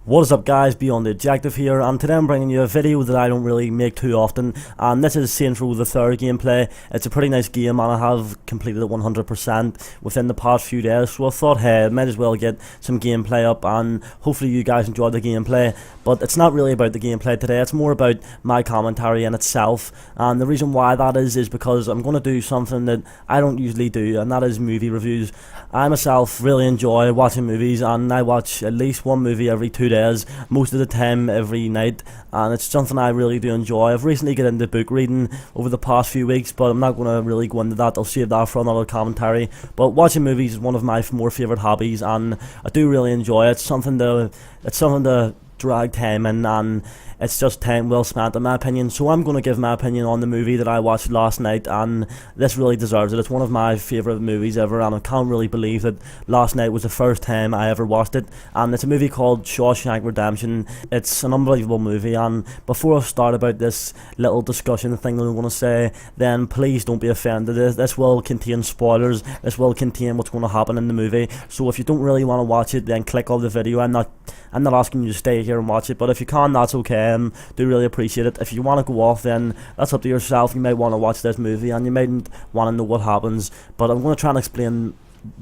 What is up guys, Beyond the Objective here, and today I'm bringing you a video that I don't really make too often, and this is Saints Row the Third gameplay. It's a pretty nice game and I have completed it 100% within the past few days, so I thought hey, I might as well get some gameplay up and hopefully you guys enjoyed the gameplay. But it's not really about the gameplay today, it's more about my commentary in itself, and the reason why that is because I'm going to do something that I don't usually do, and that is movie reviews. I myself really enjoy watching movies, and I watch at least one movie every 2 days, most of the time every night, and it's something I really do enjoy. I've recently got into book reading over the past few weeks, but I'm not going to really go into that. I'll save that for another commentary. But watching movies is one of my more favourite hobbies, and I do really enjoy it. It's something to drag time in, and it's just time well spent in my opinion. So I'm going to give my opinion on the movie that I watched last night, and this really deserves it. It's one of my favourite movies ever, and I can't really believe that last night was the first time I ever watched it. And it's a movie called Shawshank Redemption. It's an unbelievable movie, and before I start about this little discussion thing that I'm going to say, then please don't be offended. This will contain spoilers, this will contain what's going to happen in the movie, so if you don't really want to watch it, then click off the video. I'm not asking you to stay here and watch it, but if you can, that's okay. Do really appreciate it. If you want to go off, then that's up to yourself. You might want to watch this movie and you mightn't want to know what happens, but I'm going to try and explain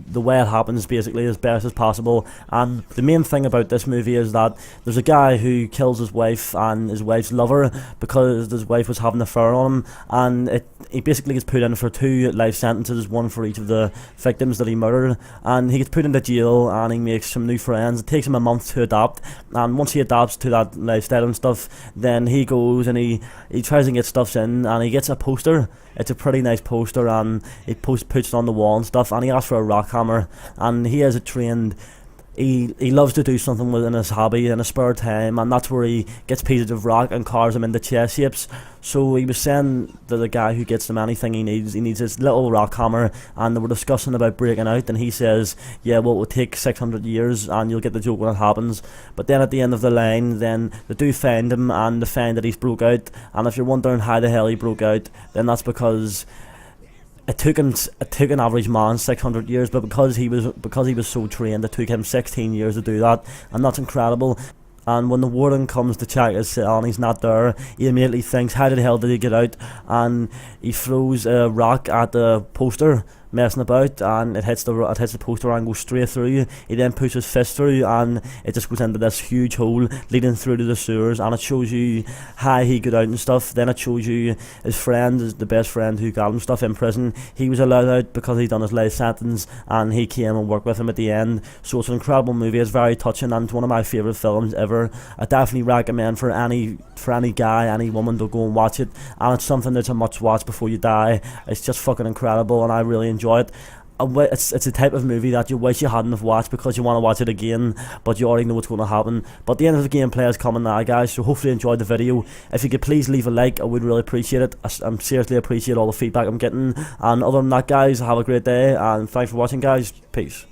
the way it happens basically as best as possible. And the main thing about this movie is that there's a guy who kills his wife and his wife's lover because his wife was having an affair on him, and he basically gets put in for 2 life sentences, one for each of the victims that he murdered, and he gets put into jail and he makes some new friends. It takes him a month to adapt, and once he adapts to that lifestyle and stuff, then he goes and he tries to get stuff in, and he gets a poster. It's a pretty nice poster, and he puts it on the wall and stuff, and he asks for a rock hammer, and he has it trained. He loves to do something within his hobby in his spare time, and that's where he gets pieces of rock and carves them into chess shapes. So he was saying that the guy who gets him anything he needs this little rock hammer, and they were discussing about breaking out, and he says, yeah, well, it will take 600 years and you'll get the joke when it happens. But then at the end of the line, then they do find him, and they find that he's broke out, and if you're wondering how the hell he broke out, then that's because it took an average man 600 years, but because he was so trained, it took him 16 years to do that, and that's incredible. And when the warden comes to check his cell and he's not there, he immediately thinks, how the hell did he get out? And he throws a rock at the poster, messing about, and it hits the poster and goes straight through. He then puts his fist through, and it just goes into this huge hole leading through to the sewers, and it shows you how he got out and stuff. Then it shows you his friend, the best friend who got him stuff in prison. He was allowed out because he'd done his life sentence, and he came and worked with him at the end. So it's an incredible movie. It's very touching, and it's one of my favourite films ever. I definitely recommend for any guy, any woman, to go and watch it, and it's something that's a must watch before you die. It's just fucking incredible, and I really enjoy it. It's a type of movie that you wish you hadn't have watched because you want to watch it again, but you already know what's going to happen. But the end of the gameplay is coming now, guys, so hopefully you enjoyed the video. If you could please leave a like, I would really appreciate it. I seriously appreciate all the feedback I'm getting. And other than that, guys, have a great day, and thanks for watching, guys. Peace.